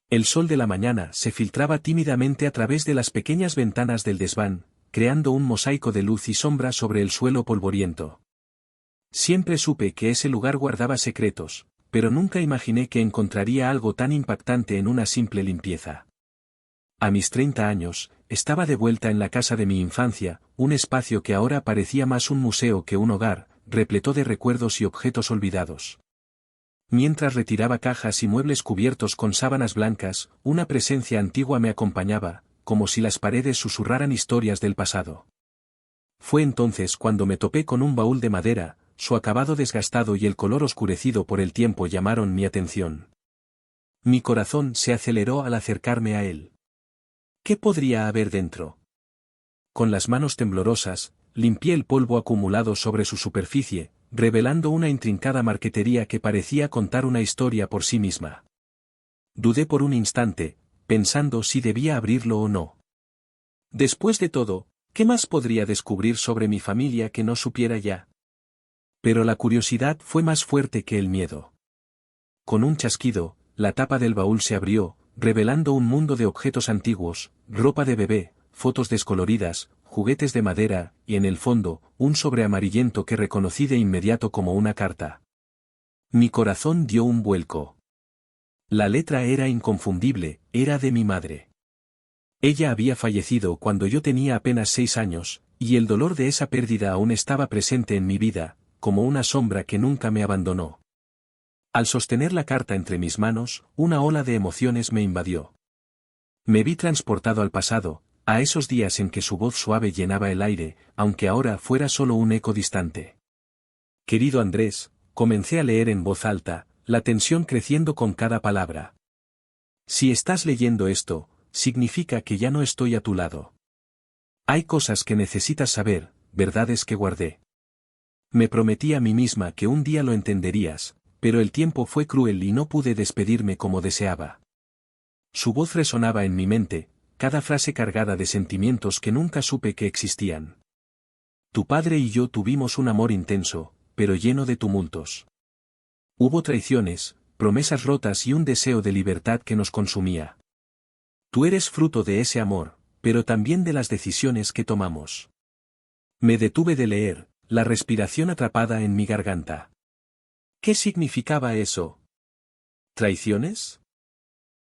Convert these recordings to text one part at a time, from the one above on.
El sol de la mañana se filtraba tímidamente a través de las pequeñas ventanas del desván, creando un mosaico de luz y sombra sobre el suelo polvoriento. Siempre supe que ese lugar guardaba secretos, pero nunca imaginé que encontraría algo tan impactante en una simple limpieza. A mis 30 años, estaba de vuelta en la casa de mi infancia, un espacio que ahora parecía más un museo que un hogar, repleto de recuerdos y objetos olvidados. Mientras retiraba cajas y muebles cubiertos con sábanas blancas, una presencia antigua me acompañaba, como si las paredes susurraran historias del pasado. Fue entonces cuando me topé con un baúl de madera, su acabado desgastado y el color oscurecido por el tiempo llamaron mi atención. Mi corazón se aceleró al acercarme a él. ¿Qué podría haber dentro? Con las manos temblorosas, limpié el polvo acumulado sobre su superficie, revelando una intrincada marquetería que parecía contar una historia por sí misma. Dudé por un instante, pensando si debía abrirlo o no. Después de todo, ¿qué más podría descubrir sobre mi familia que no supiera ya? Pero la curiosidad fue más fuerte que el miedo. Con un chasquido, la tapa del baúl se abrió, revelando un mundo de objetos antiguos, ropa de bebé, fotos descoloridas, juguetes de madera, y en el fondo, un sobre amarillento que reconocí de inmediato como una carta. Mi corazón dio un vuelco. La letra era inconfundible, era de mi madre. Ella había fallecido cuando yo tenía apenas 6 años, y el dolor de esa pérdida aún estaba presente en mi vida, como una sombra que nunca me abandonó. Al sostener la carta entre mis manos, una ola de emociones me invadió. Me vi transportado al pasado, a esos días en que su voz suave llenaba el aire, aunque ahora fuera solo un eco distante. Querido Andrés, comencé a leer en voz alta, la tensión creciendo con cada palabra. Si estás leyendo esto, significa que ya no estoy a tu lado. Hay cosas que necesitas saber, verdades que guardé. Me prometí a mí misma que un día lo entenderías, pero el tiempo fue cruel y no pude despedirme como deseaba. Su voz resonaba en mi mente, cada frase cargada de sentimientos que nunca supe que existían. Tu padre y yo tuvimos un amor intenso, pero lleno de tumultos. Hubo traiciones, promesas rotas y un deseo de libertad que nos consumía. Tú eres fruto de ese amor, pero también de las decisiones que tomamos. Me detuve de leer, la respiración atrapada en mi garganta. ¿Qué significaba eso? ¿Traiciones?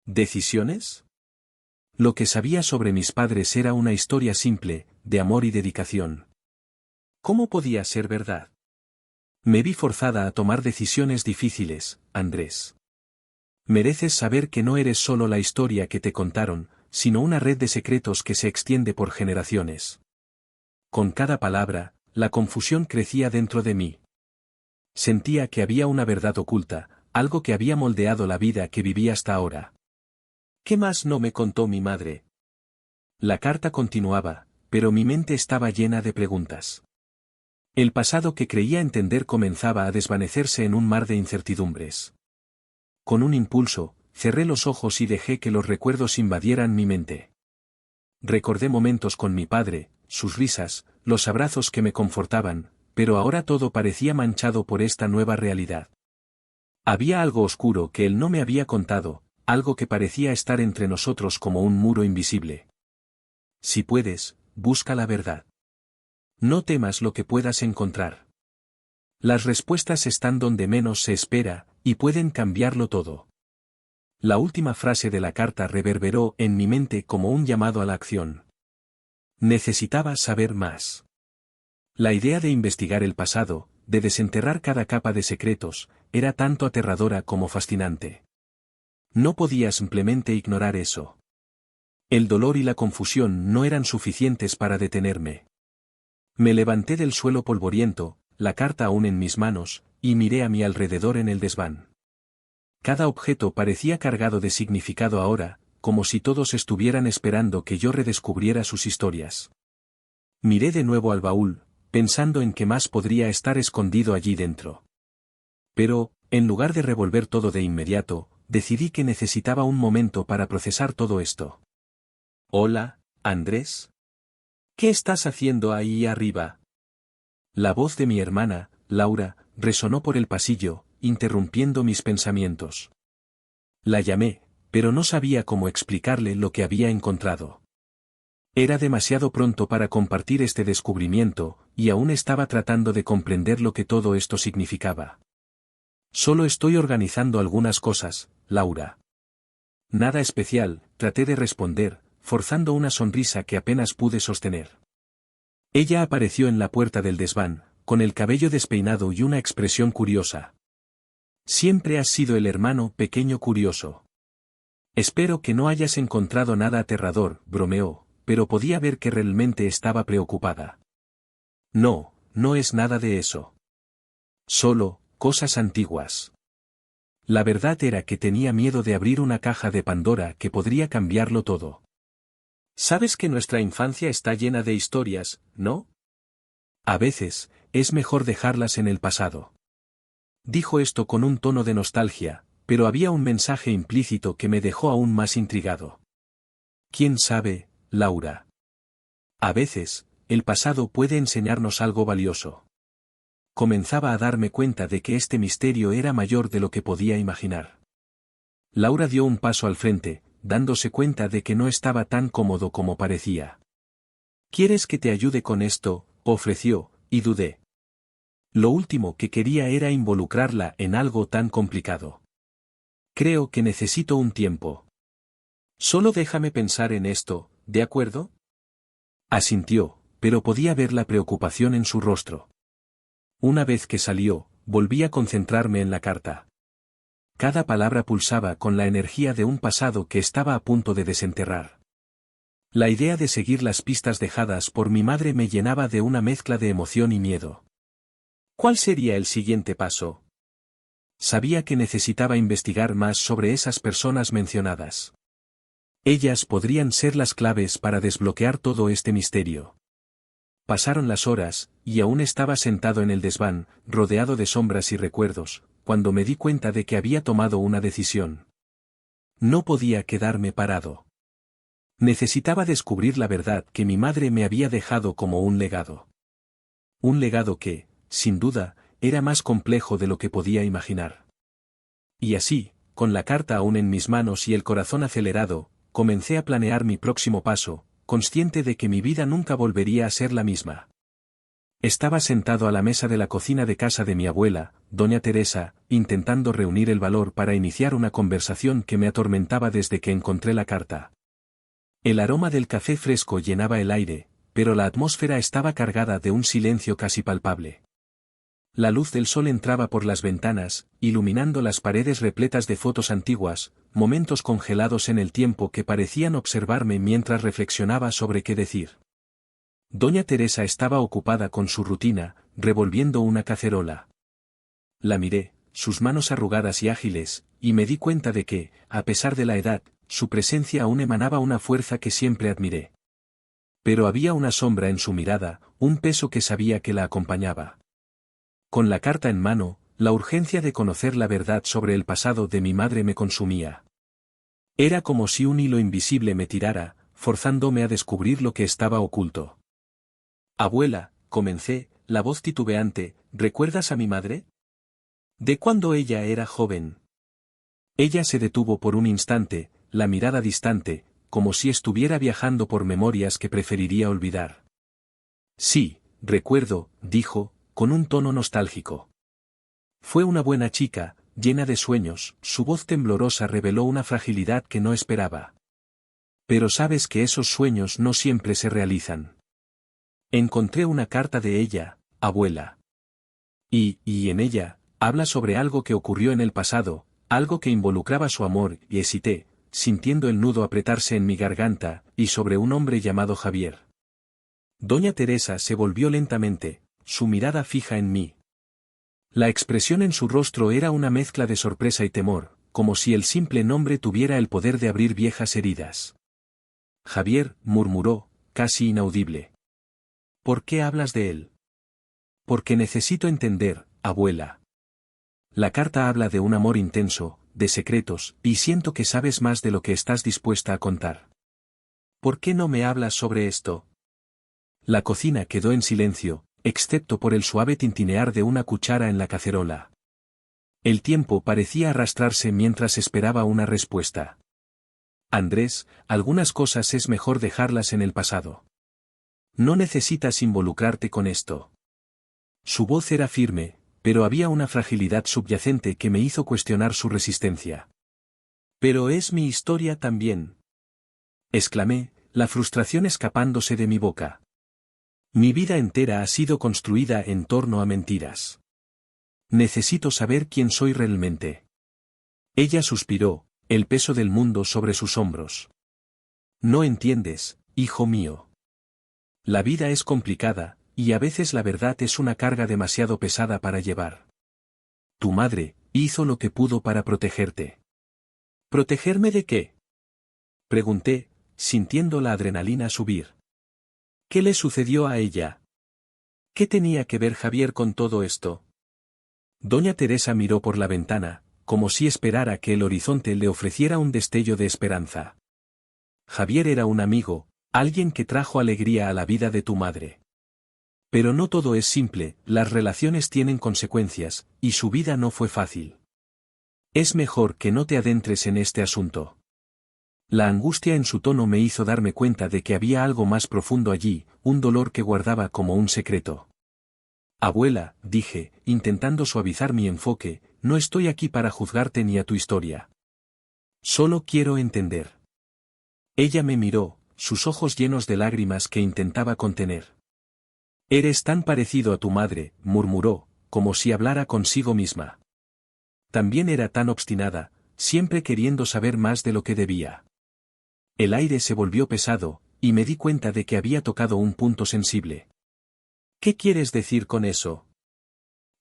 ¿Decisiones? Lo que sabía sobre mis padres era una historia simple, de amor y dedicación. ¿Cómo podía ser verdad? Me vi forzada a tomar decisiones difíciles, Andrés. Mereces saber que no eres solo la historia que te contaron, sino una red de secretos que se extiende por generaciones. Con cada palabra, la confusión crecía dentro de mí. Sentía que había una verdad oculta, algo que había moldeado la vida que viví hasta ahora. ¿Qué más no me contó mi madre? La carta continuaba, pero mi mente estaba llena de preguntas. El pasado que creía entender comenzaba a desvanecerse en un mar de incertidumbres. Con un impulso, cerré los ojos y dejé que los recuerdos invadieran mi mente. Recordé momentos con mi padre, sus risas, los abrazos que me confortaban, pero ahora todo parecía manchado por esta nueva realidad. Había algo oscuro que él no me había contado, algo que parecía estar entre nosotros como un muro invisible. Si puedes, busca la verdad. No temas lo que puedas encontrar. Las respuestas están donde menos se espera, y pueden cambiarlo todo. La última frase de la carta reverberó en mi mente como un llamado a la acción. Necesitaba saber más. La idea de investigar el pasado, de desenterrar cada capa de secretos, era tanto aterradora como fascinante. No podía simplemente ignorar eso. El dolor y la confusión no eran suficientes para detenerme. Me levanté del suelo polvoriento, la carta aún en mis manos, y miré a mi alrededor en el desván. Cada objeto parecía cargado de significado ahora, como si todos estuvieran esperando que yo redescubriera sus historias. Miré de nuevo al baúl, pensando en qué más podría estar escondido allí dentro. Pero, en lugar de revolver todo de inmediato, decidí que necesitaba un momento para procesar todo esto. Hola, Andrés. ¿Qué estás haciendo ahí arriba? La voz de mi hermana, Laura, resonó por el pasillo, interrumpiendo mis pensamientos. La llamé, pero no sabía cómo explicarle lo que había encontrado. Era demasiado pronto para compartir este descubrimiento, y aún estaba tratando de comprender lo que todo esto significaba. Solo estoy organizando algunas cosas, Laura. Nada especial, traté de responder, forzando una sonrisa que apenas pude sostener. Ella apareció en la puerta del desván, con el cabello despeinado y una expresión curiosa. Siempre has sido el hermano pequeño curioso. Espero que no hayas encontrado nada aterrador, bromeó, pero podía ver que realmente estaba preocupada. No, no es nada de eso. Solo, cosas antiguas. La verdad era que tenía miedo de abrir una caja de Pandora que podría cambiarlo todo. Sabes que nuestra infancia está llena de historias, ¿no? A veces, es mejor dejarlas en el pasado. Dijo esto con un tono de nostalgia, pero había un mensaje implícito que me dejó aún más intrigado. ¿Quién sabe, Laura? A veces, el pasado puede enseñarnos algo valioso. Comenzaba a darme cuenta de que este misterio era mayor de lo que podía imaginar. Laura dio un paso al frente, dándose cuenta de que no estaba tan cómodo como parecía. ¿Quieres que te ayude con esto?, ofreció, y dudé. Lo último que quería era involucrarla en algo tan complicado. Creo que necesito un tiempo. Solo déjame pensar en esto, ¿de acuerdo? Asintió, pero podía ver la preocupación en su rostro. Una vez que salió, volví a concentrarme en la carta. Cada palabra pulsaba con la energía de un pasado que estaba a punto de desenterrar. La idea de seguir las pistas dejadas por mi madre me llenaba de una mezcla de emoción y miedo. ¿Cuál sería el siguiente paso? Sabía que necesitaba investigar más sobre esas personas mencionadas. Ellas podrían ser las claves para desbloquear todo este misterio. Pasaron las horas, y aún estaba sentado en el desván, rodeado de sombras y recuerdos, cuando me di cuenta de que había tomado una decisión. No podía quedarme parado. Necesitaba descubrir la verdad que mi madre me había dejado como un legado. Un legado que, sin duda, era más complejo de lo que podía imaginar. Y así, con la carta aún en mis manos y el corazón acelerado, comencé a planear mi próximo paso, consciente de que mi vida nunca volvería a ser la misma. Estaba sentado a la mesa de la cocina de casa de mi abuela, doña Teresa, intentando reunir el valor para iniciar una conversación que me atormentaba desde que encontré la carta. El aroma del café fresco llenaba el aire, pero la atmósfera estaba cargada de un silencio casi palpable. La luz del sol entraba por las ventanas, iluminando las paredes repletas de fotos antiguas, momentos congelados en el tiempo que parecían observarme mientras reflexionaba sobre qué decir. Doña Teresa estaba ocupada con su rutina, revolviendo una cacerola. La miré, sus manos arrugadas y ágiles, y me di cuenta de que, a pesar de la edad, su presencia aún emanaba una fuerza que siempre admiré. Pero había una sombra en su mirada, un peso que sabía que la acompañaba. Con la carta en mano, la urgencia de conocer la verdad sobre el pasado de mi madre me consumía. Era como si un hilo invisible me tirara, forzándome a descubrir lo que estaba oculto. Abuela, comencé, la voz titubeante, ¿recuerdas a mi madre? ¿De cuándo ella era joven? Ella se detuvo por un instante, la mirada distante, como si estuviera viajando por memorias que preferiría olvidar. Sí, recuerdo, dijo, con un tono nostálgico. Fue una buena chica, llena de sueños, su voz temblorosa reveló una fragilidad que no esperaba. Pero sabes que esos sueños no siempre se realizan. Encontré una carta de ella, abuela. Y en ella, habla sobre algo que ocurrió en el pasado, algo que involucraba su amor, y hesité, sintiendo el nudo apretarse en mi garganta, y sobre un hombre llamado Javier. Doña Teresa se volvió lentamente, su mirada fija en mí. La expresión en su rostro era una mezcla de sorpresa y temor, como si el simple nombre tuviera el poder de abrir viejas heridas. Javier, murmuró, casi inaudible. ¿Por qué hablas de él? Porque necesito entender, abuela. La carta habla de un amor intenso, de secretos, y siento que sabes más de lo que estás dispuesta a contar. ¿Por qué no me hablas sobre esto? La cocina quedó en silencio, excepto por el suave tintinear de una cuchara en la cacerola. El tiempo parecía arrastrarse mientras esperaba una respuesta. Andrés, algunas cosas es mejor dejarlas en el pasado. No necesitas involucrarte con esto. Su voz era firme, pero había una fragilidad subyacente que me hizo cuestionar su resistencia. Pero es mi historia también. Exclamé, la frustración escapándose de mi boca. Mi vida entera ha sido construida en torno a mentiras. Necesito saber quién soy realmente. Ella suspiró, el peso del mundo sobre sus hombros. No entiendes, hijo mío. La vida es complicada, y a veces la verdad es una carga demasiado pesada para llevar. Tu madre hizo lo que pudo para protegerte. ¿Protegerme de qué? Pregunté, sintiendo la adrenalina subir. ¿Qué le sucedió a ella? ¿Qué tenía que ver Javier con todo esto? Doña Teresa miró por la ventana, como si esperara que el horizonte le ofreciera un destello de esperanza. Javier era un amigo, alguien que trajo alegría a la vida de tu madre. Pero no todo es simple, las relaciones tienen consecuencias, y su vida no fue fácil. Es mejor que no te adentres en este asunto. La angustia en su tono me hizo darme cuenta de que había algo más profundo allí, un dolor que guardaba como un secreto. Abuela, dije, intentando suavizar mi enfoque, no estoy aquí para juzgarte ni a tu historia. Solo quiero entender. Ella me miró, sus ojos llenos de lágrimas que intentaba contener. Eres tan parecido a tu madre, murmuró, como si hablara consigo misma. También era tan obstinada, siempre queriendo saber más de lo que debía. El aire se volvió pesado, y me di cuenta de que había tocado un punto sensible. ¿Qué quieres decir con eso?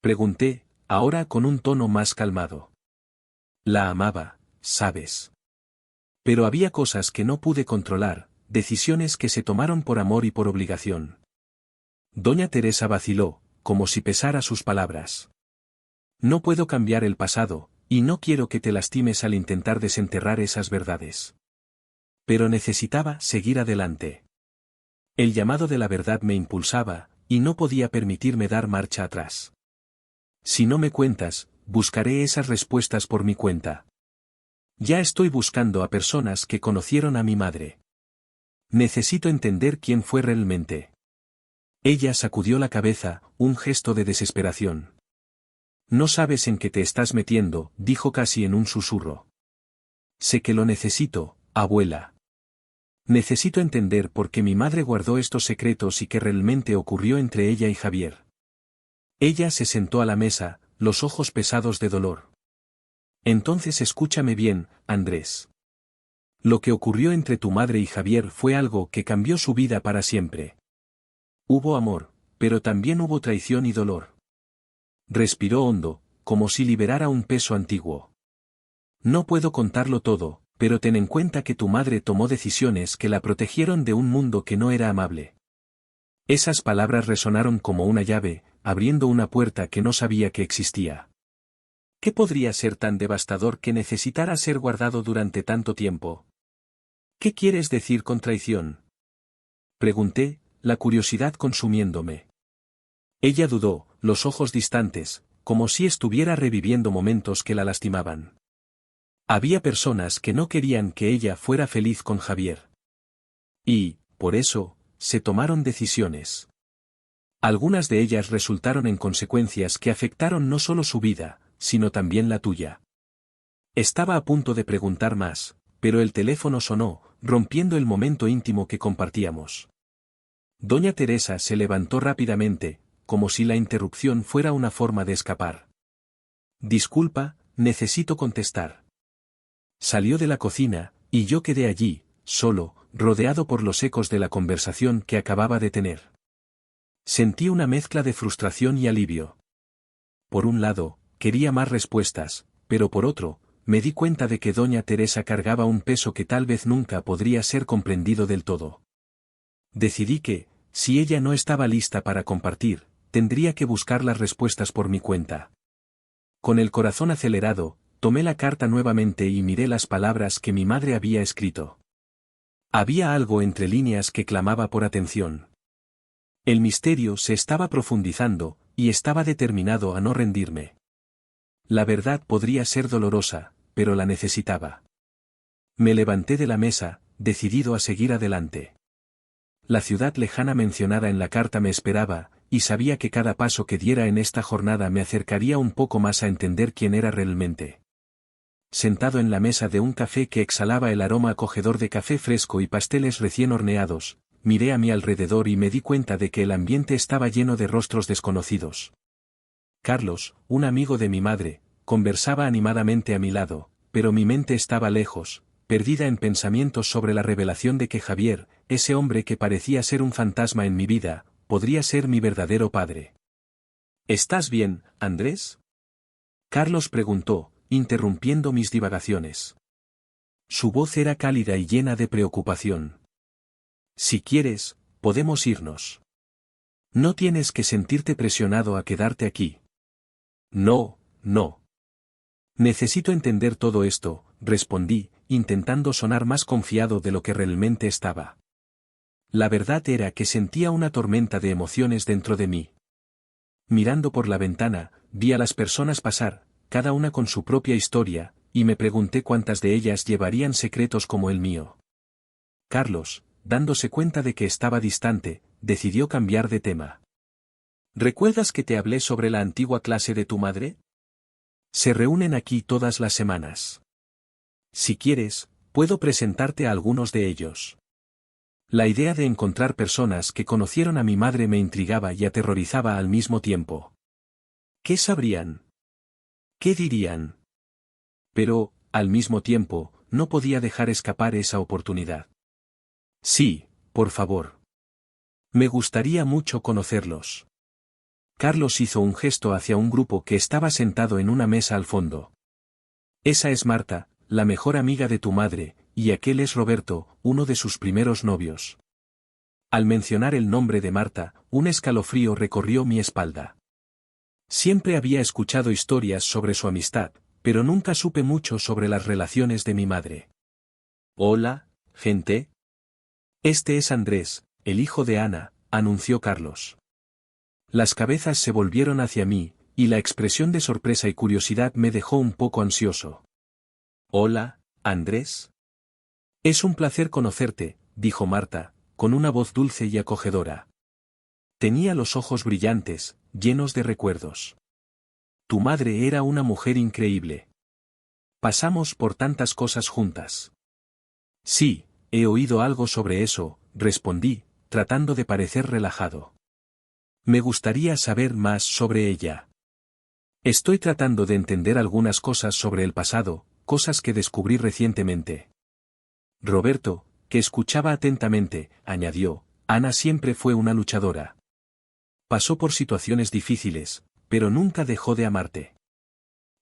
Pregunté, ahora con un tono más calmado. La amaba, ¿sabes? Pero había cosas que no pude controlar, decisiones que se tomaron por amor y por obligación. Doña Teresa vaciló, como si pesara sus palabras. No puedo cambiar el pasado, y no quiero que te lastimes al intentar desenterrar esas verdades. Pero necesitaba seguir adelante. El llamado de la verdad me impulsaba, y no podía permitirme dar marcha atrás. Si no me cuentas, buscaré esas respuestas por mi cuenta. Ya estoy buscando a personas que conocieron a mi madre. Necesito entender quién fue realmente. Ella sacudió la cabeza, un gesto de desesperación. No sabes en qué te estás metiendo, dijo casi en un susurro. Sé que lo necesito, abuela. Necesito entender por qué mi madre guardó estos secretos y qué realmente ocurrió entre ella y Javier. Ella se sentó a la mesa, los ojos pesados de dolor. Entonces escúchame bien, Andrés. Lo que ocurrió entre tu madre y Javier fue algo que cambió su vida para siempre. Hubo amor, pero también hubo traición y dolor. Respiró hondo, como si liberara un peso antiguo. No puedo contarlo todo, pero ten en cuenta que tu madre tomó decisiones que la protegieron de un mundo que no era amable. Esas palabras resonaron como una llave, abriendo una puerta que no sabía que existía. ¿Qué podría ser tan devastador que necesitara ser guardado durante tanto tiempo? ¿Qué quieres decir con traición? Pregunté, la curiosidad consumiéndome. Ella dudó, los ojos distantes, como si estuviera reviviendo momentos que la lastimaban. Había personas que no querían que ella fuera feliz con Javier. Y, por eso, se tomaron decisiones. Algunas de ellas resultaron en consecuencias que afectaron no solo su vida, sino también la tuya. Estaba a punto de preguntar más, pero el teléfono sonó, rompiendo el momento íntimo que compartíamos. Doña Teresa se levantó rápidamente, como si la interrupción fuera una forma de escapar. Disculpa, necesito contestar. Salió de la cocina, y yo quedé allí, solo, rodeado por los ecos de la conversación que acababa de tener. Sentí una mezcla de frustración y alivio. Por un lado, quería más respuestas, pero por otro, me di cuenta de que doña Teresa cargaba un peso que tal vez nunca podría ser comprendido del todo. Decidí que, si ella no estaba lista para compartir, tendría que buscar las respuestas por mi cuenta. Con el corazón acelerado, tomé la carta nuevamente y miré las palabras que mi madre había escrito. Había algo entre líneas que clamaba por atención. El misterio se estaba profundizando, y estaba determinado a no rendirme. La verdad podría ser dolorosa, pero la necesitaba. Me levanté de la mesa, decidido a seguir adelante. La ciudad lejana mencionada en la carta me esperaba, y sabía que cada paso que diera en esta jornada me acercaría un poco más a entender quién era realmente. Sentado en la mesa de un café que exhalaba el aroma acogedor de café fresco y pasteles recién horneados, miré a mi alrededor y me di cuenta de que el ambiente estaba lleno de rostros desconocidos. Carlos, un amigo de mi madre, conversaba animadamente a mi lado, pero mi mente estaba lejos, perdida en pensamientos sobre la revelación de que Javier, ese hombre que parecía ser un fantasma en mi vida, podría ser mi verdadero padre. ¿Estás bien, Andrés? Carlos preguntó, interrumpiendo mis divagaciones. Su voz era cálida y llena de preocupación. Si quieres, podemos irnos. No tienes que sentirte presionado a quedarte aquí. No, no. Necesito entender todo esto, respondí, intentando sonar más confiado de lo que realmente estaba. La verdad era que sentía una tormenta de emociones dentro de mí. Mirando por la ventana, vi a las personas pasar, cada una con su propia historia, y me pregunté cuántas de ellas llevarían secretos como el mío. Carlos, dándose cuenta de que estaba distante, decidió cambiar de tema. ¿Recuerdas que te hablé sobre la antigua clase de tu madre? Se reúnen aquí todas las semanas. Si quieres, puedo presentarte a algunos de ellos. La idea de encontrar personas que conocieron a mi madre me intrigaba y aterrorizaba al mismo tiempo. ¿Qué sabrían? ¿Qué dirían? Pero, al mismo tiempo, no podía dejar escapar esa oportunidad. Sí, por favor. Me gustaría mucho conocerlos. Carlos hizo un gesto hacia un grupo que estaba sentado en una mesa al fondo. Esa es Marta, la mejor amiga de tu madre, y aquel es Roberto, uno de sus primeros novios. Al mencionar el nombre de Marta, un escalofrío recorrió mi espalda. Siempre había escuchado historias sobre su amistad, pero nunca supe mucho sobre las relaciones de mi madre. Hola, gente. Este es Andrés, el hijo de Ana, anunció Carlos. Las cabezas se volvieron hacia mí, y la expresión de sorpresa y curiosidad me dejó un poco ansioso. Hola, Andrés. Es un placer conocerte, dijo Marta, con una voz dulce y acogedora. Tenía los ojos brillantes, llenos de recuerdos. Tu madre era una mujer increíble. Pasamos por tantas cosas juntas. Sí, he oído algo sobre eso, respondí, tratando de parecer relajado. Me gustaría saber más sobre ella. Estoy tratando de entender algunas cosas sobre el pasado, cosas que descubrí recientemente. Roberto, que escuchaba atentamente, añadió, Ana siempre fue una luchadora. Pasó por situaciones difíciles, pero nunca dejó de amarte.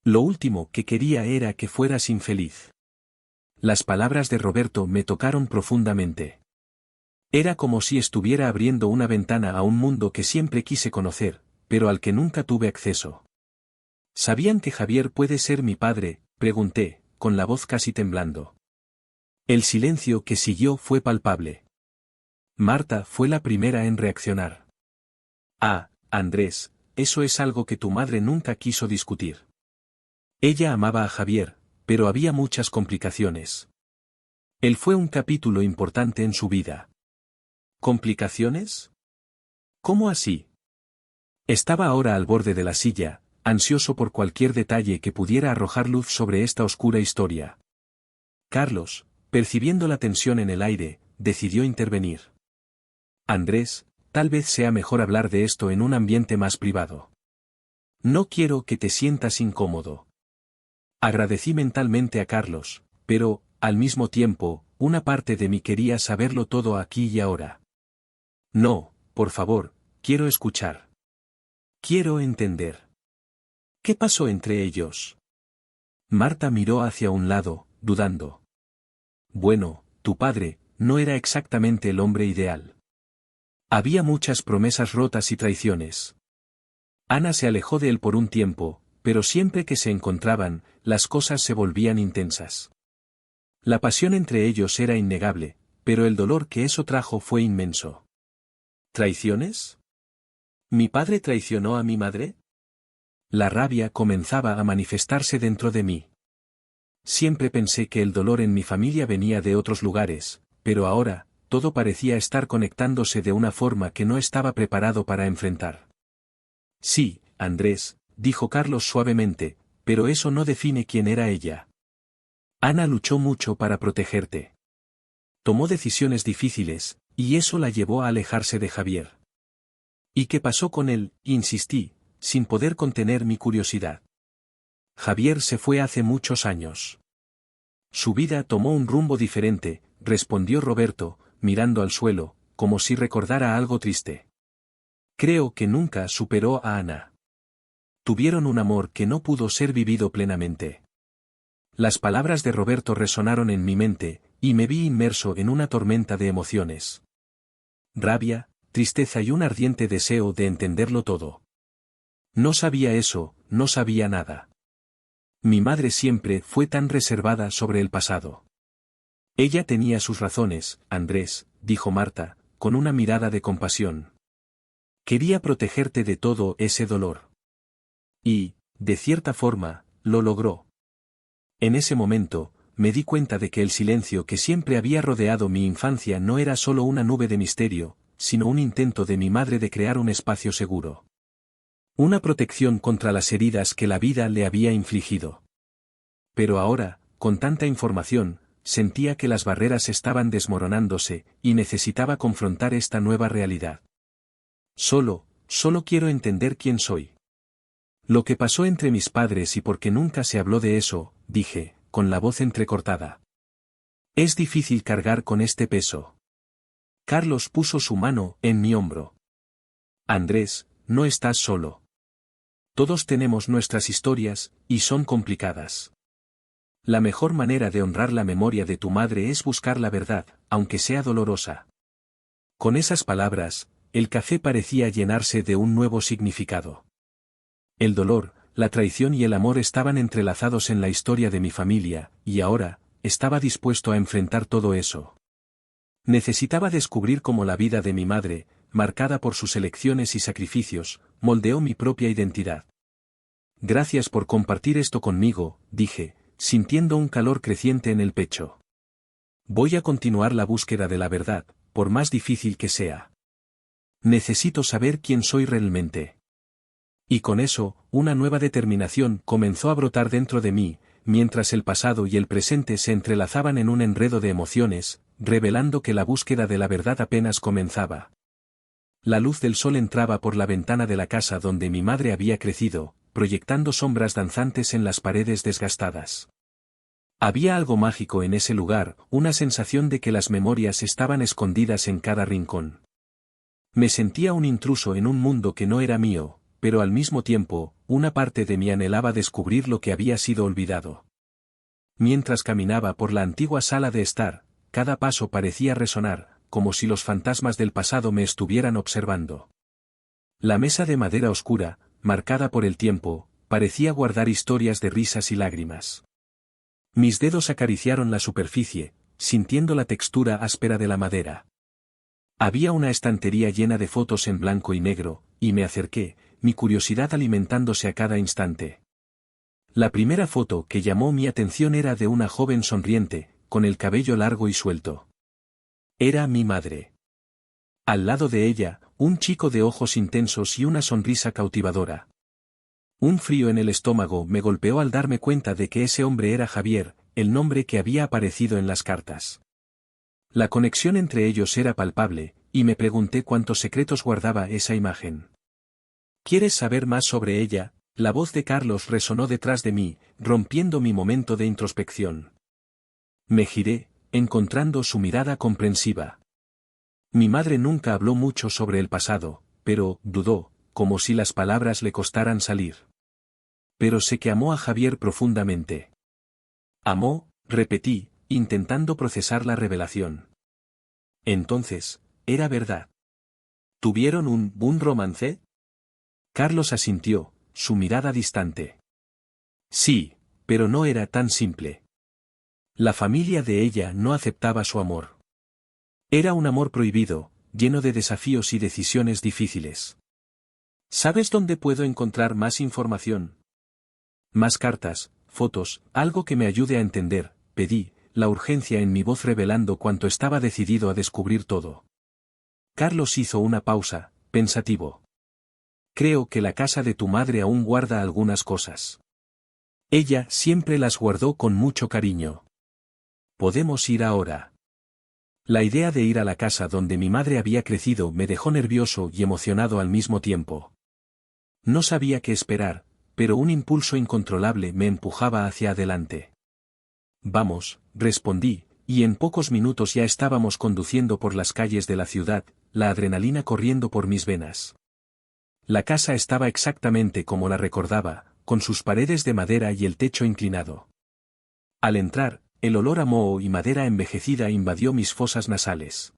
Lo último que quería era que fueras infeliz. Las palabras de Roberto me tocaron profundamente. Era como si estuviera abriendo una ventana a un mundo que siempre quise conocer, pero al que nunca tuve acceso. ¿Sabían que Javier puede ser mi padre?, pregunté, con la voz casi temblando. El silencio que siguió fue palpable. Marta fue la primera en reaccionar. Ah, Andrés, eso es algo que tu madre nunca quiso discutir. Ella amaba a Javier, pero había muchas complicaciones. Él fue un capítulo importante en su vida. ¿Complicaciones? ¿Cómo así? Estaba ahora al borde de la silla, ansioso por cualquier detalle que pudiera arrojar luz sobre esta oscura historia. Carlos, percibiendo la tensión en el aire, decidió intervenir. Andrés, tal vez sea mejor hablar de esto en un ambiente más privado. No quiero que te sientas incómodo. Agradecí mentalmente a Carlos, pero, al mismo tiempo, una parte de mí quería saberlo todo aquí y ahora. No, por favor, quiero escuchar. Quiero entender. ¿Qué pasó entre ellos? Marta miró hacia un lado, dudando. Bueno, tu padre, no era exactamente el hombre ideal. Había muchas promesas rotas y traiciones. Ana se alejó de él por un tiempo, pero siempre que se encontraban, las cosas se volvían intensas. La pasión entre ellos era innegable, pero el dolor que eso trajo fue inmenso. ¿Traiciones? ¿Mi padre traicionó a mi madre? La rabia comenzaba a manifestarse dentro de mí. Siempre pensé que el dolor en mi familia venía de otros lugares, pero ahora, todo parecía estar conectándose de una forma que no estaba preparado para enfrentar. Sí, Andrés, dijo Carlos suavemente, pero eso no define quién era ella. Ana luchó mucho para protegerte. Tomó decisiones difíciles, y eso la llevó a alejarse de Javier. ¿Y qué pasó con él? Insistí, sin poder contener mi curiosidad. Javier se fue hace muchos años. Su vida tomó un rumbo diferente, respondió Roberto, mirando al suelo, como si recordara algo triste. Creo que nunca superó a Ana. Tuvieron un amor que no pudo ser vivido plenamente. Las palabras de Roberto resonaron en mi mente, y me vi inmerso en una tormenta de emociones. Rabia, tristeza y un ardiente deseo de entenderlo todo. No sabía eso, no sabía nada. Mi madre siempre fue tan reservada sobre el pasado. Ella tenía sus razones, Andrés, dijo Marta, con una mirada de compasión. Quería protegerte de todo ese dolor. Y, de cierta forma, lo logró. En ese momento, me di cuenta de que el silencio que siempre había rodeado mi infancia no era solo una nube de misterio, sino un intento de mi madre de crear un espacio seguro. Una protección contra las heridas que la vida le había infligido. Pero ahora, con tanta información, sentía que las barreras estaban desmoronándose, y necesitaba confrontar esta nueva realidad. Solo quiero entender quién soy. Lo que pasó entre mis padres y por qué nunca se habló de eso, dije, con la voz entrecortada. Es difícil cargar con este peso. Carlos puso su mano en mi hombro. Andrés, no estás solo. Todos tenemos nuestras historias, y son complicadas. La mejor manera de honrar la memoria de tu madre es buscar la verdad, aunque sea dolorosa. Con esas palabras, el café parecía llenarse de un nuevo significado. El dolor, la traición y el amor estaban entrelazados en la historia de mi familia, y ahora, estaba dispuesto a enfrentar todo eso. Necesitaba descubrir cómo la vida de mi madre, marcada por sus elecciones y sacrificios, moldeó mi propia identidad. Gracias por compartir esto conmigo, dije, sintiendo un calor creciente en el pecho. Voy a continuar la búsqueda de la verdad, por más difícil que sea. Necesito saber quién soy realmente. Y con eso, una nueva determinación comenzó a brotar dentro de mí, mientras el pasado y el presente se entrelazaban en un enredo de emociones, revelando que la búsqueda de la verdad apenas comenzaba. La luz del sol entraba por la ventana de la casa donde mi madre había crecido, proyectando sombras danzantes en las paredes desgastadas. Había algo mágico en ese lugar, una sensación de que las memorias estaban escondidas en cada rincón. Me sentía un intruso en un mundo que no era mío, pero al mismo tiempo, una parte de mí anhelaba descubrir lo que había sido olvidado. Mientras caminaba por la antigua sala de estar, cada paso parecía resonar, como si los fantasmas del pasado me estuvieran observando. La mesa de madera oscura, marcada por el tiempo, parecía guardar historias de risas y lágrimas. Mis dedos acariciaron la superficie, sintiendo la textura áspera de la madera. Había una estantería llena de fotos en blanco y negro, y me acerqué, mi curiosidad alimentándose a cada instante. La primera foto que llamó mi atención era de una joven sonriente, con el cabello largo y suelto. Era mi madre. Al lado de ella, un chico de ojos intensos y una sonrisa cautivadora. Un frío en el estómago me golpeó al darme cuenta de que ese hombre era Javier, el nombre que había aparecido en las cartas. La conexión entre ellos era palpable, y me pregunté cuántos secretos guardaba esa imagen. ¿Quieres saber más sobre ella? La voz de Carlos resonó detrás de mí, rompiendo mi momento de introspección. Me giré, encontrando su mirada comprensiva. Mi madre nunca habló mucho sobre el pasado, pero dudó, como si las palabras le costaran salir. Pero sé que amó a Javier profundamente. Amó, repetí, intentando procesar la revelación. Entonces, ¿era verdad? ¿Tuvieron un romance? Carlos asintió, su mirada distante. Sí, pero no era tan simple. La familia de ella no aceptaba su amor. Era un amor prohibido, lleno de desafíos y decisiones difíciles. ¿Sabes dónde puedo encontrar más información? Más cartas, fotos, algo que me ayude a entender, pedí, la urgencia en mi voz revelando cuánto estaba decidido a descubrir todo. Carlos hizo una pausa, pensativo. Creo que la casa de tu madre aún guarda algunas cosas. Ella siempre las guardó con mucho cariño. ¿Podemos ir ahora? La idea de ir a la casa donde mi madre había crecido me dejó nervioso y emocionado al mismo tiempo. No sabía qué esperar, pero un impulso incontrolable me empujaba hacia adelante. Vamos, respondí, y en pocos minutos ya estábamos conduciendo por las calles de la ciudad, la adrenalina corriendo por mis venas. La casa estaba exactamente como la recordaba, con sus paredes de madera y el techo inclinado. Al entrar, el olor a moho y madera envejecida invadió mis fosas nasales.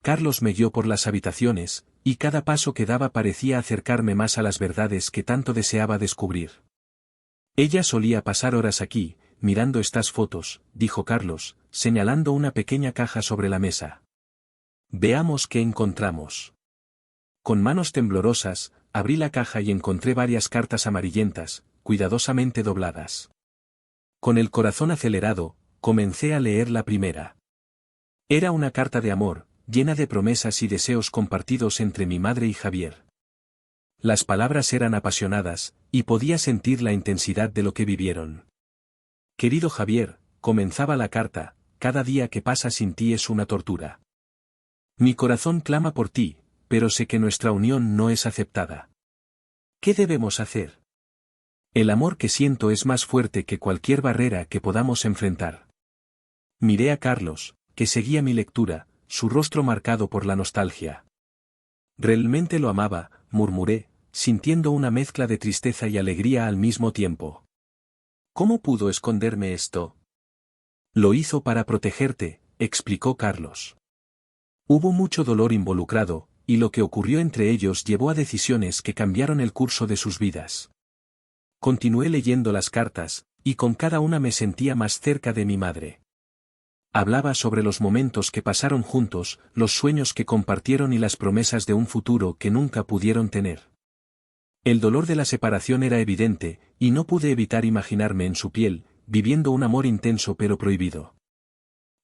Carlos me guió por las habitaciones, y cada paso que daba parecía acercarme más a las verdades que tanto deseaba descubrir. Ella solía pasar horas aquí, mirando estas fotos, dijo Carlos, señalando una pequeña caja sobre la mesa. Veamos qué encontramos. Con manos temblorosas, abrí la caja y encontré varias cartas amarillentas, cuidadosamente dobladas. Con el corazón acelerado, comencé a leer la primera. Era una carta de amor, llena de promesas y deseos compartidos entre mi madre y Javier. Las palabras eran apasionadas, y podía sentir la intensidad de lo que vivieron. Querido Javier, comenzaba la carta, cada día que pasa sin ti es una tortura. Mi corazón clama por ti, pero sé que nuestra unión no es aceptada. ¿Qué debemos hacer? El amor que siento es más fuerte que cualquier barrera que podamos enfrentar. Miré a Carlos, que seguía mi lectura, su rostro marcado por la nostalgia. Realmente lo amaba, murmuré, sintiendo una mezcla de tristeza y alegría al mismo tiempo. ¿Cómo pudo esconderme esto? Lo hizo para protegerte, explicó Carlos. Hubo mucho dolor involucrado, y lo que ocurrió entre ellos llevó a decisiones que cambiaron el curso de sus vidas. Continué leyendo las cartas, y con cada una me sentía más cerca de mi madre. Hablaba sobre los momentos que pasaron juntos, los sueños que compartieron y las promesas de un futuro que nunca pudieron tener. El dolor de la separación era evidente, y no pude evitar imaginarme en su piel, viviendo un amor intenso pero prohibido.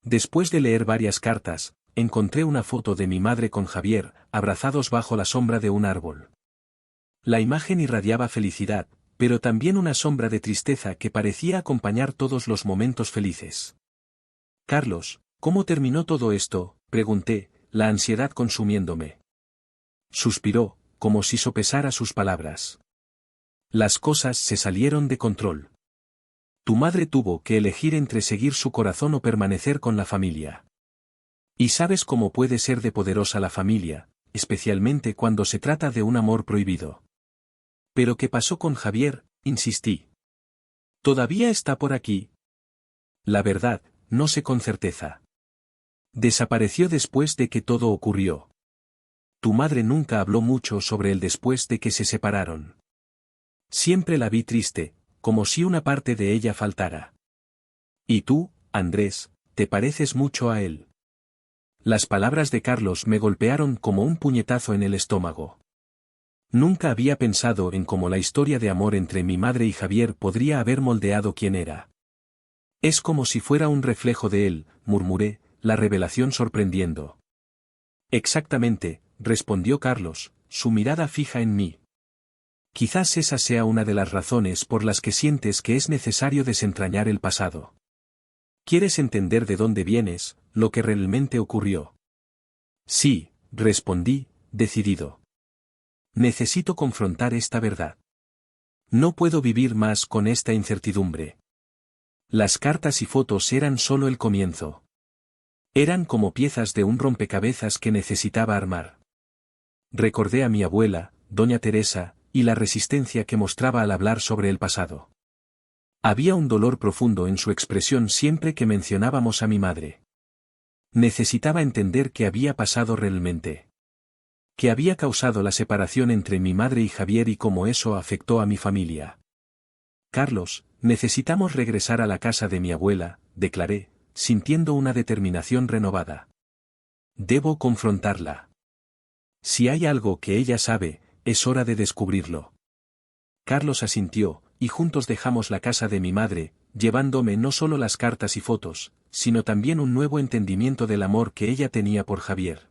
Después de leer varias cartas, encontré una foto de mi madre con Javier, abrazados bajo la sombra de un árbol. La imagen irradiaba felicidad, pero también una sombra de tristeza que parecía acompañar todos los momentos felices. Carlos, ¿cómo terminó todo esto?, pregunté, la ansiedad consumiéndome. Suspiró, como si sopesara sus palabras. Las cosas se salieron de control. Tu madre tuvo que elegir entre seguir su corazón o permanecer con la familia. Y sabes cómo puede ser de poderosa la familia, especialmente cuando se trata de un amor prohibido. ¿Pero qué pasó con Javier?, insistí. ¿Todavía está por aquí? La verdad, no sé con certeza. Desapareció después de que todo ocurrió. Tu madre nunca habló mucho sobre él después de que se separaron. Siempre la vi triste, como si una parte de ella faltara. Y tú, Andrés, te pareces mucho a él. Las palabras de Carlos me golpearon como un puñetazo en el estómago. Nunca había pensado en cómo la historia de amor entre mi madre y Javier podría haber moldeado quién era. Es como si fuera un reflejo de él, murmuré, la revelación sorprendiendo. Exactamente, respondió Carlos, su mirada fija en mí. Quizás esa sea una de las razones por las que sientes que es necesario desentrañar el pasado. ¿Quieres entender de dónde vienes, lo que realmente ocurrió? Sí, respondí, decidido. Necesito confrontar esta verdad. No puedo vivir más con esta incertidumbre. Las cartas y fotos eran solo el comienzo. Eran como piezas de un rompecabezas que necesitaba armar. Recordé a mi abuela, doña Teresa, y la resistencia que mostraba al hablar sobre el pasado. Había un dolor profundo en su expresión siempre que mencionábamos a mi madre. Necesitaba entender qué había pasado realmente. Qué había causado la separación entre mi madre y Javier y cómo eso afectó a mi familia. Carlos, necesitamos regresar a la casa de mi abuela, declaré, sintiendo una determinación renovada. Debo confrontarla. Si hay algo que ella sabe, es hora de descubrirlo. Carlos asintió, y juntos dejamos la casa de mi madre, llevándome no solo las cartas y fotos, sino también un nuevo entendimiento del amor que ella tenía por Javier.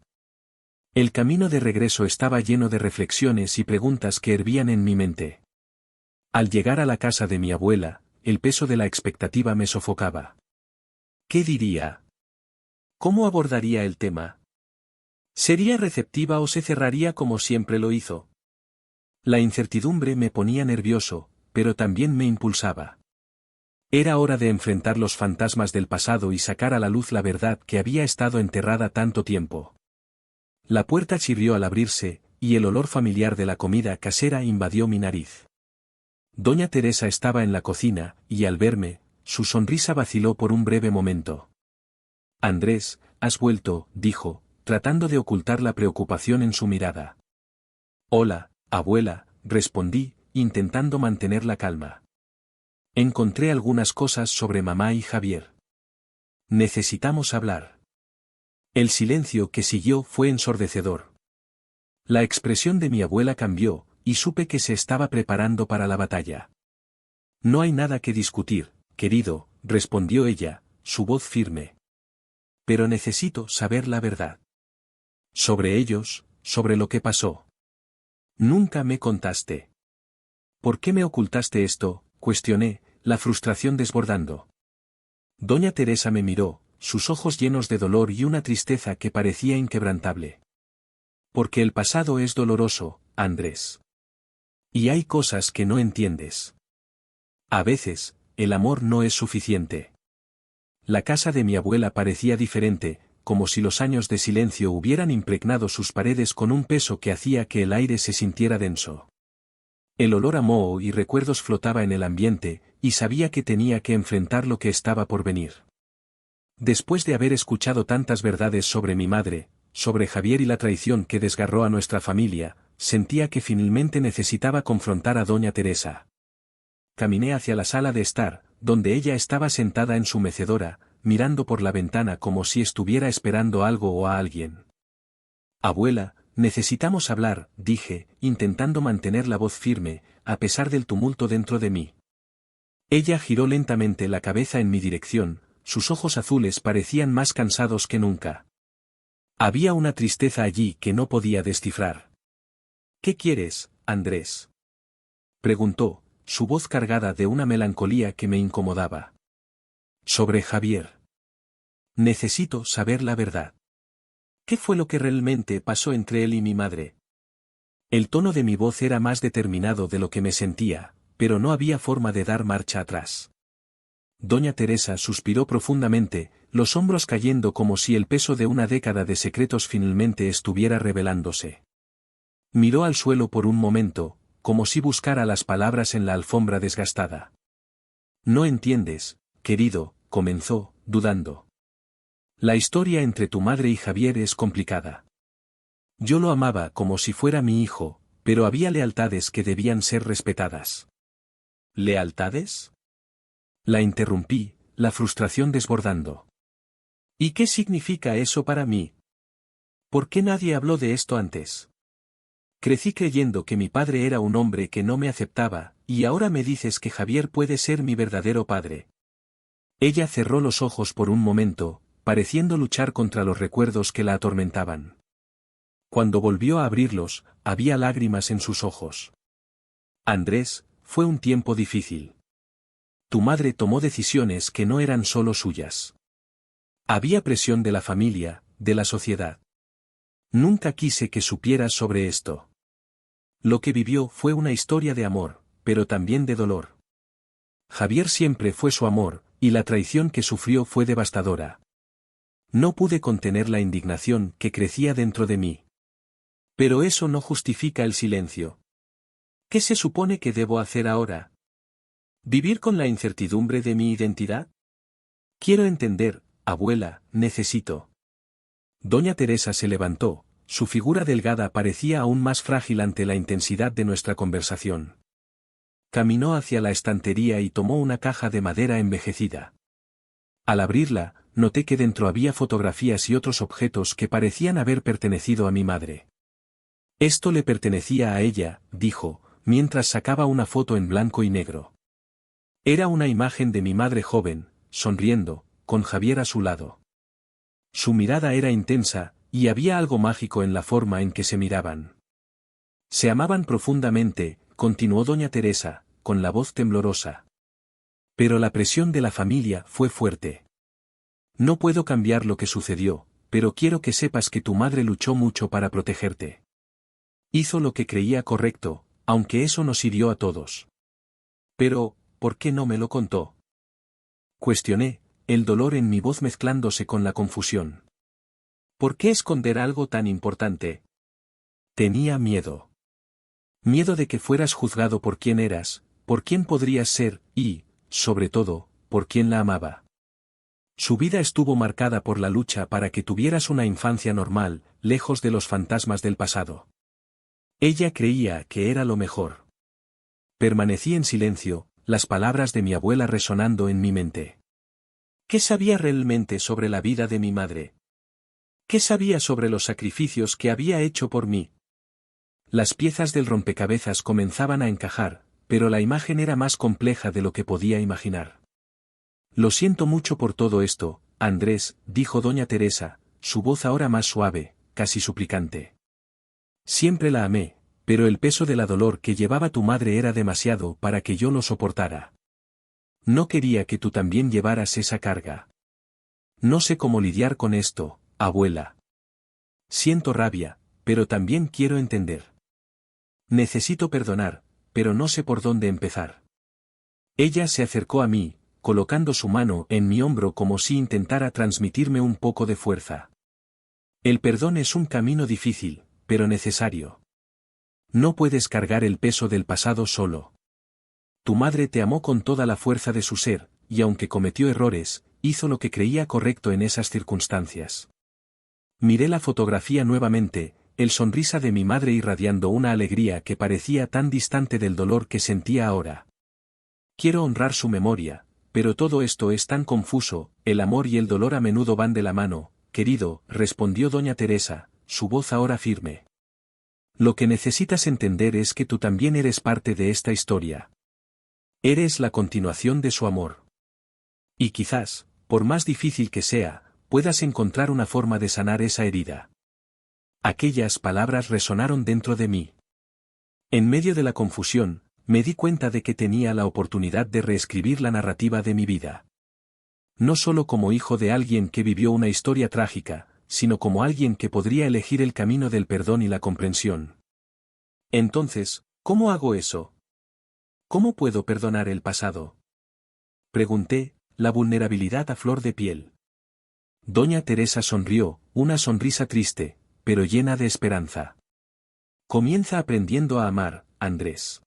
El camino de regreso estaba lleno de reflexiones y preguntas que hervían en mi mente. Al llegar a la casa de mi abuela, el peso de la expectativa me sofocaba. ¿Qué diría? ¿Cómo abordaría el tema? ¿Sería receptiva o se cerraría como siempre lo hizo? La incertidumbre me ponía nervioso, pero también me impulsaba. Era hora de enfrentar los fantasmas del pasado y sacar a la luz la verdad que había estado enterrada tanto tiempo. La puerta chirrió al abrirse, y el olor familiar de la comida casera invadió mi nariz. Doña Teresa estaba en la cocina, y al verme, su sonrisa vaciló por un breve momento. «Andrés, has vuelto», dijo, tratando de ocultar la preocupación en su mirada. «Hola, abuela», respondí, intentando mantener la calma. Encontré algunas cosas sobre mamá y Javier. Necesitamos hablar. El silencio que siguió fue ensordecedor. La expresión de mi abuela cambió, y supe que se estaba preparando para la batalla. «No hay nada que discutir, querido», respondió ella, su voz firme. «Pero necesito saber la verdad. Sobre ellos, sobre lo que pasó. Nunca me contaste. ¿Por qué me ocultaste esto?», cuestioné, la frustración desbordando. Doña Teresa me miró, sus ojos llenos de dolor y una tristeza que parecía inquebrantable. «Porque el pasado es doloroso, Andrés. Y hay cosas que no entiendes. A veces, el amor no es suficiente». La casa de mi abuela parecía diferente, como si los años de silencio hubieran impregnado sus paredes con un peso que hacía que el aire se sintiera denso. El olor a moho y recuerdos flotaba en el ambiente, y sabía que tenía que enfrentar lo que estaba por venir. Después de haber escuchado tantas verdades sobre mi madre, sobre Javier y la traición que desgarró a nuestra familia, sentía que finalmente necesitaba confrontar a doña Teresa. Caminé hacia la sala de estar, donde ella estaba sentada en su mecedora, mirando por la ventana como si estuviera esperando algo o a alguien. «Abuela, necesitamos hablar», dije, intentando mantener la voz firme, a pesar del tumulto dentro de mí. Ella giró lentamente la cabeza en mi dirección, sus ojos azules parecían más cansados que nunca. Había una tristeza allí que no podía descifrar. «¿Qué quieres, Andrés?», preguntó, su voz cargada de una melancolía que me incomodaba. «Sobre Javier. Necesito saber la verdad. ¿Qué fue lo que realmente pasó entre él y mi madre?». El tono de mi voz era más determinado de lo que me sentía, pero no había forma de dar marcha atrás. Doña Teresa suspiró profundamente, los hombros cayendo como si el peso de una década de secretos finalmente estuviera revelándose. Miró al suelo por un momento, como si buscara las palabras en la alfombra desgastada. «No entiendes, querido», comenzó, dudando. «La historia entre tu madre y Javier es complicada. Yo lo amaba como si fuera mi hijo, pero había lealtades que debían ser respetadas». «¿Lealtades?», la interrumpí, la frustración desbordando. «¿Y qué significa eso para mí? ¿Por qué nadie habló de esto antes? Crecí creyendo que mi padre era un hombre que no me aceptaba, y ahora me dices que Javier puede ser mi verdadero padre». Ella cerró los ojos por un momento, pareciendo luchar contra los recuerdos que la atormentaban. Cuando volvió a abrirlos, había lágrimas en sus ojos. «Andrés, fue un tiempo difícil. Tu madre tomó decisiones que no eran solo suyas. Había presión de la familia, de la sociedad. Nunca quise que supieras sobre esto. Lo que vivió fue una historia de amor, pero también de dolor. Javier siempre fue su amor, y la traición que sufrió fue devastadora. No pude contener la indignación que crecía dentro de mí. Pero eso no justifica el silencio. ¿Qué se supone que debo hacer ahora? ¿Vivir con la incertidumbre de mi identidad? Quiero entender, abuela, necesito». Doña Teresa se levantó, su figura delgada parecía aún más frágil ante la intensidad de nuestra conversación. Caminó hacia la estantería y tomó una caja de madera envejecida. Al abrirla, noté que dentro había fotografías y otros objetos que parecían haber pertenecido a mi madre. «Esto le pertenecía a ella», dijo, mientras sacaba una foto en blanco y negro. Era una imagen de mi madre joven, sonriendo, con Javier a su lado. Su mirada era intensa, y había algo mágico en la forma en que se miraban. Se amaban profundamente, continuó doña Teresa, con la voz temblorosa. Pero la presión de la familia fue fuerte. No puedo cambiar lo que sucedió, pero quiero que sepas que tu madre luchó mucho para protegerte. Hizo lo que creía correcto, aunque eso nos hirió a todos. Pero, ¿por qué no me lo contó? Cuestioné, el dolor en mi voz mezclándose con la confusión. ¿Por qué esconder algo tan importante? Tenía miedo. Miedo de que fueras juzgado por quién eras, por quién podrías ser, y, sobre todo, por quién la amaba. Su vida estuvo marcada por la lucha para que tuvieras una infancia normal, lejos de los fantasmas del pasado. Ella creía que era lo mejor. Permanecí en silencio, las palabras de mi abuela resonando en mi mente. ¿Qué sabía realmente sobre la vida de mi madre? ¿Qué sabía sobre los sacrificios que había hecho por mí? Las piezas del rompecabezas comenzaban a encajar, pero la imagen era más compleja de lo que podía imaginar. Lo siento mucho por todo esto, Andrés, dijo doña Teresa, su voz ahora más suave, casi suplicante. Siempre la amé, pero el peso de la dolor que llevaba tu madre era demasiado para que yo lo soportara. No quería que tú también llevaras esa carga. No sé cómo lidiar con esto, abuela. Siento rabia, pero también quiero entender. Necesito perdonar, pero no sé por dónde empezar. Ella se acercó a mí, colocando su mano en mi hombro como si intentara transmitirme un poco de fuerza. El perdón es un camino difícil, pero necesario. No puedes cargar el peso del pasado solo. Tu madre te amó con toda la fuerza de su ser, y aunque cometió errores, hizo lo que creía correcto en esas circunstancias. Miré la fotografía nuevamente, el sonrisa de mi madre irradiando una alegría que parecía tan distante del dolor que sentía ahora. Quiero honrar su memoria, pero todo esto es tan confuso, el amor y el dolor a menudo van de la mano, querido, respondió doña Teresa, su voz ahora firme. Lo que necesitas entender es que tú también eres parte de esta historia. Eres la continuación de su amor. Y quizás, por más difícil que sea, puedas encontrar una forma de sanar esa herida. Aquellas palabras resonaron dentro de mí. En medio de la confusión, me di cuenta de que tenía la oportunidad de reescribir la narrativa de mi vida. No solo como hijo de alguien que vivió una historia trágica, sino como alguien que podría elegir el camino del perdón y la comprensión. Entonces, ¿cómo hago eso? ¿Cómo puedo perdonar el pasado? Pregunté, la vulnerabilidad a flor de piel. Doña Teresa sonrió, una sonrisa triste, pero llena de esperanza. Comienza aprendiendo a amar, Andrés.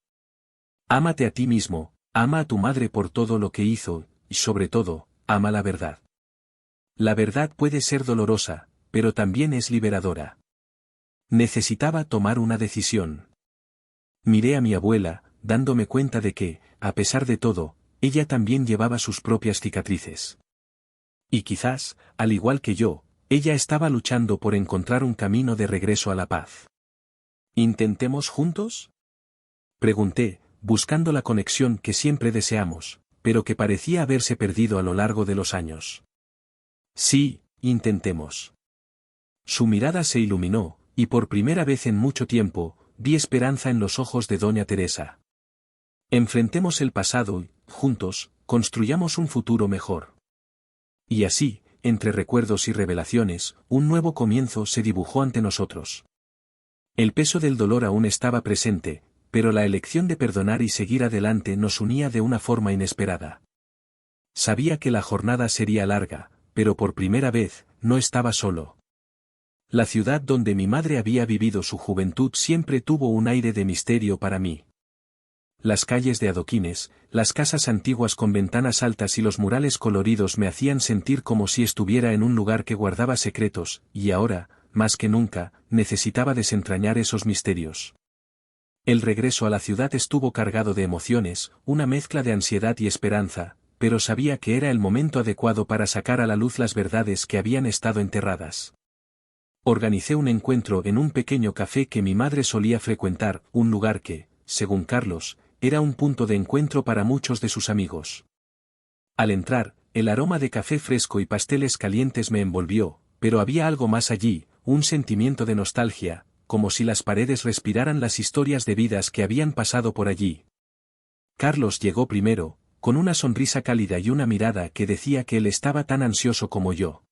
Ámate a ti mismo, ama a tu madre por todo lo que hizo, y sobre todo, ama la verdad. La verdad puede ser dolorosa, pero también es liberadora. Necesitaba tomar una decisión. Miré a mi abuela, dándome cuenta de que, a pesar de todo, ella también llevaba sus propias cicatrices. Y quizás, al igual que yo, ella estaba luchando por encontrar un camino de regreso a la paz. ¿Intentemos juntos? Pregunté, buscando la conexión que siempre deseamos, pero que parecía haberse perdido a lo largo de los años. Sí, intentemos. Su mirada se iluminó, y por primera vez en mucho tiempo, vi esperanza en los ojos de doña Teresa. Enfrentemos el pasado y, juntos, construyamos un futuro mejor. Y así, entre recuerdos y revelaciones, un nuevo comienzo se dibujó ante nosotros. El peso del dolor aún estaba presente, pero la elección de perdonar y seguir adelante nos unía de una forma inesperada. Sabía que la jornada sería larga, pero por primera vez, no estaba solo. La ciudad donde mi madre había vivido su juventud siempre tuvo un aire de misterio para mí. Las calles de adoquines, las casas antiguas con ventanas altas y los murales coloridos me hacían sentir como si estuviera en un lugar que guardaba secretos, y ahora, más que nunca, necesitaba desentrañar esos misterios. El regreso a la ciudad estuvo cargado de emociones, una mezcla de ansiedad y esperanza, pero sabía que era el momento adecuado para sacar a la luz las verdades que habían estado enterradas. Organicé un encuentro en un pequeño café que mi madre solía frecuentar, un lugar que, según Carlos, era un punto de encuentro para muchos de sus amigos. Al entrar, el aroma de café fresco y pasteles calientes me envolvió, pero había algo más allí, un sentimiento de nostalgia, como si las paredes respiraran las historias de vidas que habían pasado por allí. Carlos llegó primero, con una sonrisa cálida y una mirada que decía que él estaba tan ansioso como yo.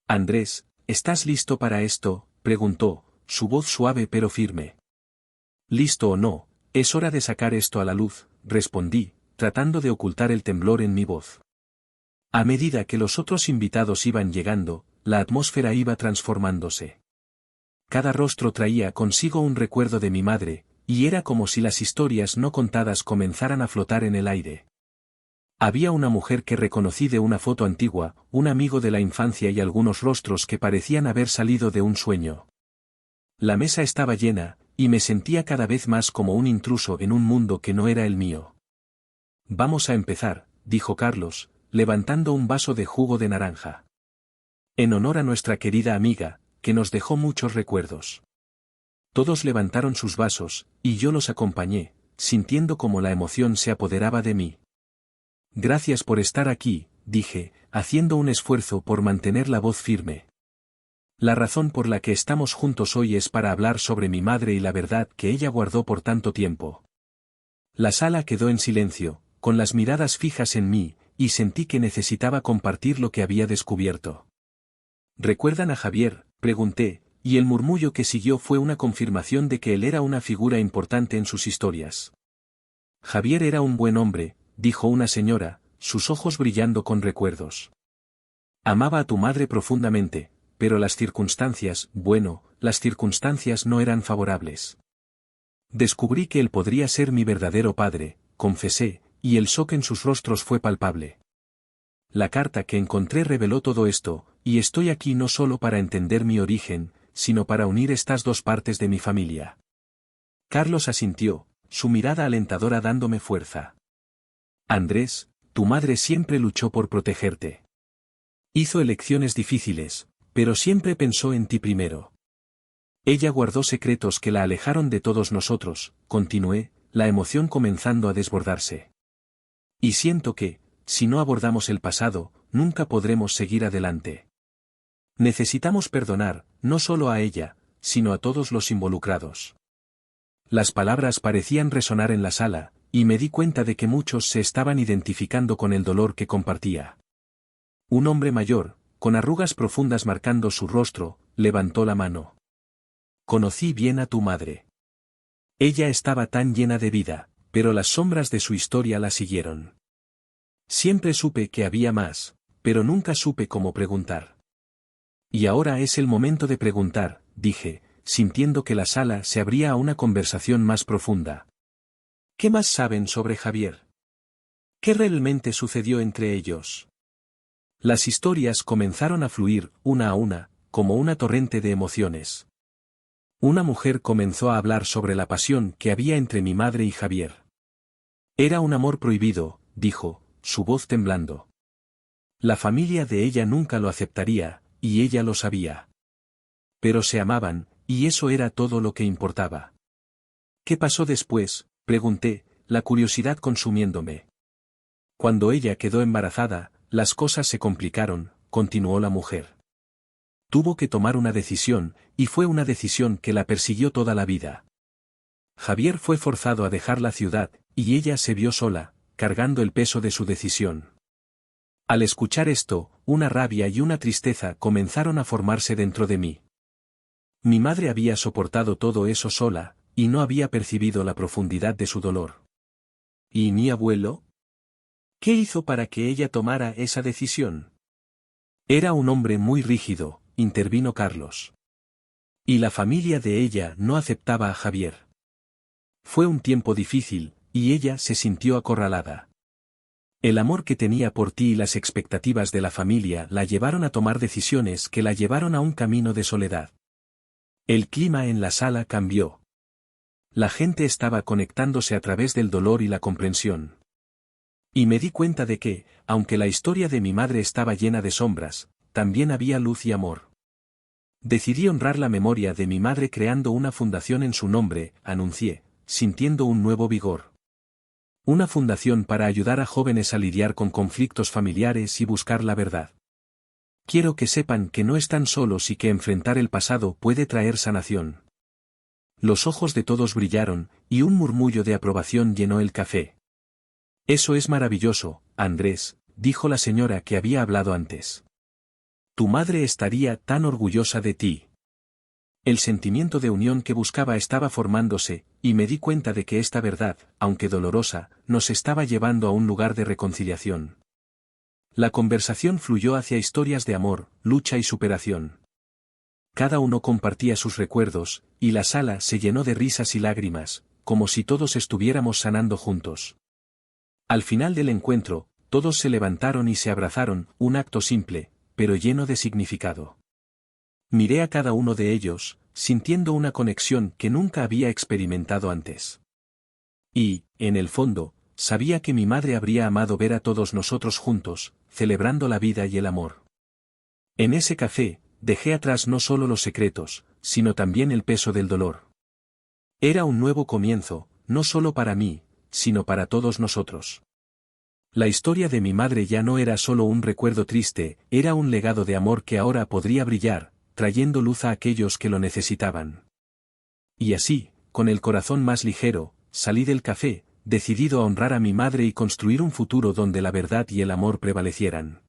«Andrés, ¿estás listo para esto?», preguntó, su voz suave pero firme. «Listo o no, es hora de sacar esto a la luz», respondí, tratando de ocultar el temblor en mi voz. A medida que los otros invitados iban llegando, la atmósfera iba transformándose. Cada rostro traía consigo un recuerdo de mi madre, y era como si las historias no contadas comenzaran a flotar en el aire. Había una mujer que reconocí de una foto antigua, un amigo de la infancia y algunos rostros que parecían haber salido de un sueño. La mesa estaba llena, y me sentía cada vez más como un intruso en un mundo que no era el mío. «Vamos a empezar», dijo Carlos, levantando un vaso de jugo de naranja. «En honor a nuestra querida amiga, que nos dejó muchos recuerdos». Todos levantaron sus vasos, y yo los acompañé, sintiendo como la emoción se apoderaba de mí. «Gracias por estar aquí», dije, haciendo un esfuerzo por mantener la voz firme. «La razón por la que estamos juntos hoy es para hablar sobre mi madre y la verdad que ella guardó por tanto tiempo». La sala quedó en silencio, con las miradas fijas en mí, y sentí que necesitaba compartir lo que había descubierto. «¿Recuerdan a Javier?», pregunté, y el murmullo que siguió fue una confirmación de que él era una figura importante en sus historias. «Javier era un buen hombre», dijo una señora, sus ojos brillando con recuerdos. «Amaba a tu madre profundamente, pero las circunstancias, las circunstancias no eran favorables. Descubrí que él podría ser mi verdadero padre», confesé, y el shock en sus rostros fue palpable. La carta que encontré reveló todo esto, y estoy aquí no solo para entender mi origen, sino para unir estas dos partes de mi familia. Carlos asintió, su mirada alentadora dándome fuerza. «Andrés, tu madre siempre luchó por protegerte. Hizo elecciones difíciles, pero siempre pensó en ti primero. Ella guardó secretos que la alejaron de todos nosotros», continué, la emoción comenzando a desbordarse. «Y siento que, si no abordamos el pasado, nunca podremos seguir adelante. Necesitamos perdonar, no solo a ella, sino a todos los involucrados». Las palabras parecían resonar en la sala, y me di cuenta de que muchos se estaban identificando con el dolor que compartía. Un hombre mayor, con arrugas profundas marcando su rostro, levantó la mano. «Conocí bien a tu madre. Ella estaba tan llena de vida, pero las sombras de su historia la siguieron. Siempre supe que había más, pero nunca supe cómo preguntar. Y ahora es el momento de preguntar», dije, sintiendo que la sala se abría a una conversación más profunda. «¿Qué más saben sobre Javier? ¿Qué realmente sucedió entre ellos?». Las historias comenzaron a fluir, una a una, como una torrente de emociones. Una mujer comenzó a hablar sobre la pasión que había entre mi madre y Javier. «Era un amor prohibido», dijo, su voz temblando. «La familia de ella nunca lo aceptaría, y ella lo sabía. Pero se amaban, y eso era todo lo que importaba». «¿Qué pasó después?», pregunté, la curiosidad consumiéndome. «Cuando ella quedó embarazada, las cosas se complicaron», continuó la mujer. «Tuvo que tomar una decisión, y fue una decisión que la persiguió toda la vida. Javier fue forzado a dejar la ciudad, y ella se vio sola, cargando el peso de su decisión». Al escuchar esto, una rabia y una tristeza comenzaron a formarse dentro de mí. Mi madre había soportado todo eso sola, y no había percibido la profundidad de su dolor. ¿Y mi abuelo? ¿Qué hizo para que ella tomara esa decisión? Era un hombre muy rígido, intervino Carlos. Y la familia de ella no aceptaba a Javier. Fue un tiempo difícil, y ella se sintió acorralada. El amor que tenía por ti y las expectativas de la familia la llevaron a tomar decisiones que la llevaron a un camino de soledad. El clima en la sala cambió. La gente estaba conectándose a través del dolor y la comprensión. Y me di cuenta de que, aunque la historia de mi madre estaba llena de sombras, también había luz y amor. Decidí honrar la memoria de mi madre creando una fundación en su nombre, anuncié, sintiendo un nuevo vigor. Una fundación para ayudar a jóvenes a lidiar con conflictos familiares y buscar la verdad. Quiero que sepan que no están solos y que enfrentar el pasado puede traer sanación. Los ojos de todos brillaron, y un murmullo de aprobación llenó el café. Eso es maravilloso, Andrés, dijo la señora que había hablado antes. Tu madre estaría tan orgullosa de ti. El sentimiento de unión que buscaba estaba formándose, y me di cuenta de que esta verdad, aunque dolorosa, nos estaba llevando a un lugar de reconciliación. La conversación fluyó hacia historias de amor, lucha y superación. Cada uno compartía sus recuerdos, y la sala se llenó de risas y lágrimas, como si todos estuviéramos sanando juntos. Al final del encuentro, todos se levantaron y se abrazaron, un acto simple, pero lleno de significado. Miré a cada uno de ellos, sintiendo una conexión que nunca había experimentado antes. Y, en el fondo, sabía que mi madre habría amado ver a todos nosotros juntos, celebrando la vida y el amor. En ese café, dejé atrás no solo los secretos, sino también el peso del dolor. Era un nuevo comienzo, no solo para mí, sino para todos nosotros. La historia de mi madre ya no era solo un recuerdo triste, era un legado de amor que ahora podría brillar, trayendo luz a aquellos que lo necesitaban. Y así, con el corazón más ligero, salí del café, decidido a honrar a mi madre y construir un futuro donde la verdad y el amor prevalecieran.